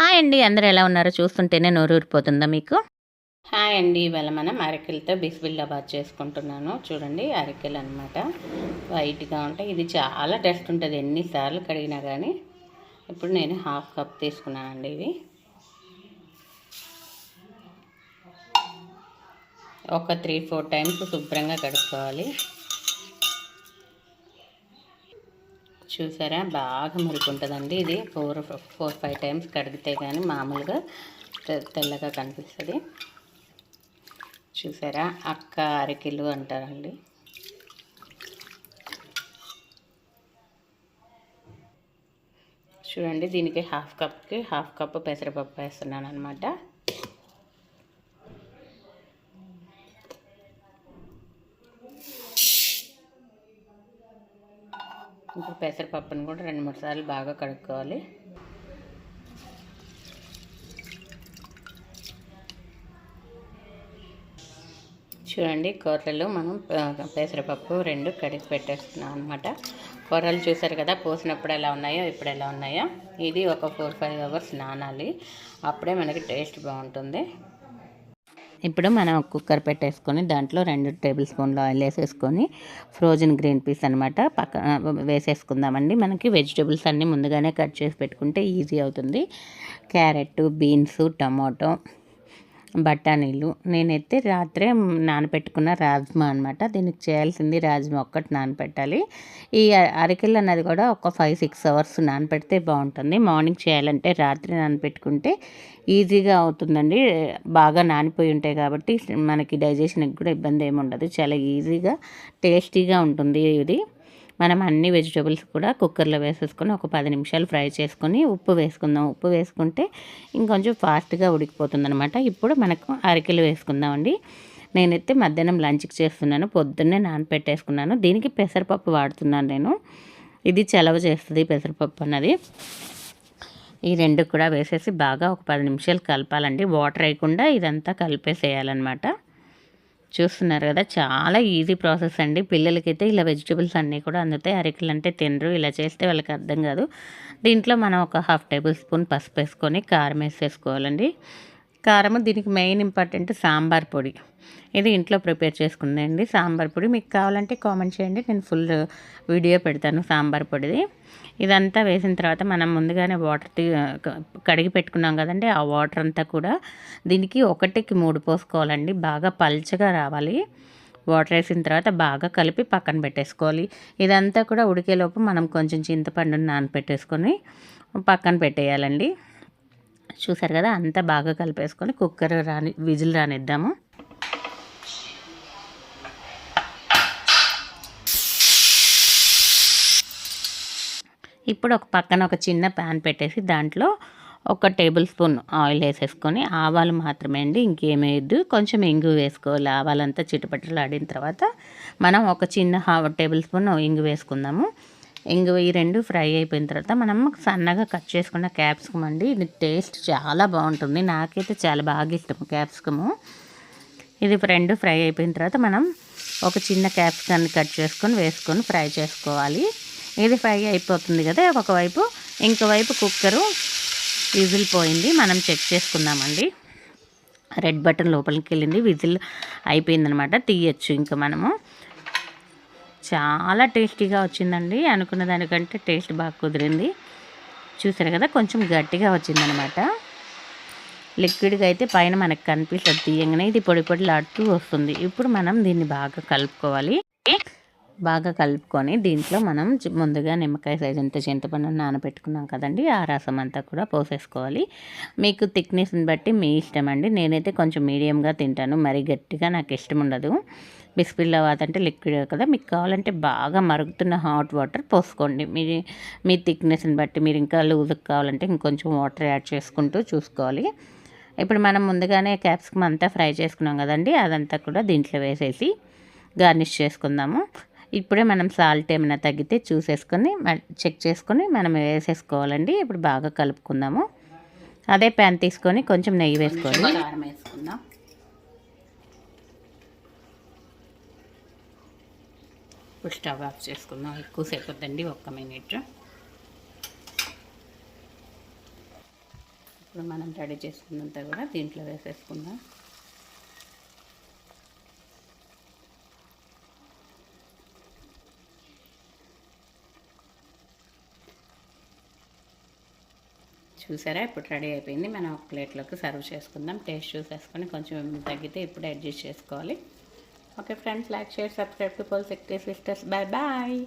Hi అండి, అందరూ ఎలా ఉన్నారో చూస్తుంటేనే నోరూరిపోతుందా మీకు? హాయ్ అండి, ఇవాళ మనం అరికెలతో బిస్బిల్లాబాద్ చేసుకుంటున్నాను. చూడండి, అరికెలు అనమాట వైట్గా ఉంటాయి. ఇది చాలా టేస్ట్ ఉంటుంది ఎన్నిసార్లు కడిగినా కానీ. ఇప్పుడు నేను హాఫ్ కప్ తీసుకున్నానండి. ఇవి ఒక 3-4 టైమ్స్ శుభ్రంగా కడుక్కోవాలి. చూసారా, బాగా మురుకుంటుందండి. ఇది 4-5 టైమ్స్ కడిగితే కానీ మామూలుగా తెల్లగా కనిపిస్తుంది. చూసారా, అక్క అరికెలు అంటారండి. చూడండి, దీనికి హాఫ్ కప్ పెసరపప్పు వేస్తున్నాను అనమాట. ఇప్పుడు పెసరపప్పును కూడా 2-3 సార్లు బాగా కడుక్కోవాలి. చూడండి, కూరలు మనం పెసరపప్పు 2 కడిగి పెట్టేస్తున్నాం అనమాట. కూరలు చూసారు కదా, పోసినప్పుడు ఎలా ఉన్నాయో ఇప్పుడు ఎలా ఉన్నాయో. ఇది ఒక 4-5 అవర్స్ నానాలి, అప్పుడే మనకి టేస్ట్ బాగుంటుంది. ఇప్పుడు మనం కుక్కర్ పెట్టేసుకొని దాంట్లో 2 టేబుల్ స్పూన్లు ఆయిల్ వేసేసుకొని ఫ్రోజన్ గ్రీన్ పీస్ అనమాట పక్కన వేసేసుకుందామండి. మనకి వెజిటబుల్స్ అన్నీ ముందుగానే కట్ చేసి పెట్టుకుంటే ఈజీ అవుతుంది. క్యారెట్, బీన్స్, టమాటో, బఠానీలు. నేనైతే రాత్రే నానపెట్టుకున్న రాజ్మా అనమాట. దీనికి చేయాల్సింది రాజ్మా ఒక్కటి నానపెట్టాలి. ఈ అరికెలు అన్నది కూడా ఒక 5-6 అవర్స్ నానపెడితే బాగుంటుంది. మార్నింగ్ చేయాలంటే రాత్రి నానపెట్టుకుంటే ఈజీగా అవుతుందండి. బాగా నానిపోయి ఉంటాయి కాబట్టి మనకి డైజెషన్కి కూడా ఇబ్బంది ఏమి ఉండదు. చాలా ఈజీగా టేస్టీగా ఉంటుంది ఇది. మనం అన్ని వెజిటబుల్స్ కూడా కుక్కర్లో వేసేసుకొని ఒక 10 నిమిషాలు ఫ్రై చేసుకొని ఉప్పు వేసుకుందాం. ఉప్పు వేసుకుంటే ఇంకొంచెం ఫాస్ట్గా ఉడికిపోతుంది అనమాట. ఇప్పుడు మనకు అరికెలు వేసుకుందామండి. నేనైతే మధ్యాహ్నం లంచ్కి చేస్తున్నాను. పొద్దున్నే నానపెట్టేసుకున్నాను. దీనికి పెసరపప్పు వాడుతున్నాను నేను. ఇది చలవ చేస్తుంది పెసరపప్పు అన్నది. ఈ 2 కూడా వేసేసి బాగా ఒక 10 నిమిషాలు కలపాలండి. వాటర్ వేయకుండా ఇదంతా కలిపేసేయాలన్నమాట. చూస్తున్నారు కదా, చాలా ఈజీ ప్రాసెస్ అండి. పిల్లలకైతే ఇలా వెజిటబుల్స్ అన్నీ కూడా అందుతాయి. అరికెలు అంటే తినరు, ఇలా చేస్తే వాళ్ళకి అర్థం కాదు. దీంట్లో మనం ఒక 1/2 టేబుల్ స్పూన్ పసుపు వేసుకొని కారం వేసేసుకోవాలండి. కారము దీనికి మెయిన్ ఇంపార్టెంట్ సాంబార్ పొడి. ఇది ఇంట్లో ప్రిపేర్ చేసుకుందండి సాంబార్ పొడి. మీకు కావాలంటే కామెంట్ చేయండి, నేను ఫుల్ వీడియో పెడతాను సాంబార్ పొడిది. ఇదంతా వేసిన తర్వాత మనం ముందుగానే వాటర్ కడిగి పెట్టుకున్నాం కదండి, ఆ వాటర్ అంతా కూడా దీనికి 1కి 3 పోసుకోవాలండి. బాగా పల్చగా రావాలి. వాటర్ వేసిన తర్వాత బాగా కలిపి పక్కన పెట్టేసుకోవాలి. ఇదంతా కూడా ఉడికేలోపు మనం కొంచెం చింతపండుని నానపెట్టేసుకొని పక్కన పెట్టేయాలండి. చూసారు కదా, అంతా బాగా కలిపేసుకొని కుక్కర్ విజిల్ రానిద్దాము. ఇప్పుడు ఒక పక్కన ఒక చిన్న ప్యాన్ పెట్టేసి దాంట్లో 1 టేబుల్ స్పూన్ ఆయిల్ వేసేసుకొని, ఆవాలు మాత్రమే అండి, ఇంకేం వేయద్దు. కొంచెం ఇంగు వేసుకోవాలి. ఆవాలంతా చిటపటలు ఆడిన తర్వాత మనం ఒక చిన్న 1/2 టేబుల్ స్పూన్ ఇంగు వేసుకుందాము. ఇంగు ఈ 2 ఫ్రై అయిపోయిన తర్వాత మనం సన్నగా కట్ చేసుకున్న క్యాప్సికమ్ అండి. ఇది టేస్ట్ చాలా బాగుంటుంది. నాకైతే చాలా బాగా ఇష్టం క్యాప్సికము. ఇది 2 ఫ్రై అయిపోయిన తర్వాత మనం ఒక చిన్న క్యాప్సికాన్ని కట్ చేసుకొని వేసుకొని ఫ్రై చేసుకోవాలి. ఇది ఫ్రై అయిపోతుంది కదా, ఒకవైపు ఇంకోవైపు కుక్కరు విజిల్ పోయింది, మనం చెక్ చేసుకుందామండి. రెడ్ బటన్ లోపలికి వెళ్ళింది, విజిల్ అయిపోయిందనమాట. తీయచ్చు ఇంకా మనము. చాలా టేస్టీగా వచ్చిందండి. అనుకున్న దానికంటే టేస్ట్ బాగా కుదిరింది. చూసారు కదా, కొంచెం గట్టిగా వచ్చిందనమాట. లిక్విడ్గా అయితే పైన మనకు కనిపిస్తుంది తీయంగానే, ఇది పొడి పొడిలాడుతూ వస్తుంది. ఇప్పుడు మనం దీన్ని బాగా కలుపుకోవాలి. బాగా కలుపుకొని దీంట్లో మనం ముందుగా నిమ్మకాయ సైజ్ అంత చింతపండు నానబెట్టుకున్నాం కదండి, ఆ రసం అంతా కూడా పోసేసుకోవాలి. మీకు థిక్నెస్ని బట్టి మీ ఇష్టం అండి. నేనైతే కొంచెం మీడియంగా తింటాను, మరీ గట్టిగా నాకు ఇష్టం ఉండదు. బిస్బిల్లాబాద్ అంటే లిక్విడ్ కదా, మీకు కావాలంటే బాగా మరుగుతున్న హాట్ వాటర్ పోసుకోండి. మీ థిక్నెస్ని బట్టి మీరు ఇంకా లూజ్గా కావాలంటే ఇంకొంచెం వాటర్ యాడ్ చేసుకుంటూ చూసుకోవాలి. ఇప్పుడు మనం ముందుగానే క్యాప్సికమ్ అంతా ఫ్రై చేసుకున్నాం కదండి, అదంతా కూడా దీంట్లో వేసేసి గార్నిష్ చేసుకుందాము. ఇప్పుడే మనం సాల్ట్ ఏమైనా తగ్గితే చూసేసుకొని చెక్ చేసుకొని మనం వేసేసుకోవాలండి. ఇప్పుడు బాగా కలుపుకుందాము. అదే ప్యాన్ తీసుకొని కొంచెం నెయ్యి వేసుకోండి. కారం వేసుకుందాం. ఇప్పుడు స్టవ్ ఆఫ్ చేసుకుందాం. ఎక్కువసేపు వద్దండి, 1 మినిట్. ఇప్పుడు మనం రెడీ చేసుకున్నంత కూడా దీంట్లో వేసేసుకుందాం. చూసారా, ఇప్పుడు రెడీ అయిపోయింది. మనం ఒక ప్లేట్లోకి సర్వ్ చేసుకుందాం. టేస్ట్ చూసేసుకొని కొంచెం తగ్గితే ఇప్పుడు అడ్జస్ట్ చేసుకోవాలి. Okay friends, like, share, subscribe to poll sisters. Bye bye.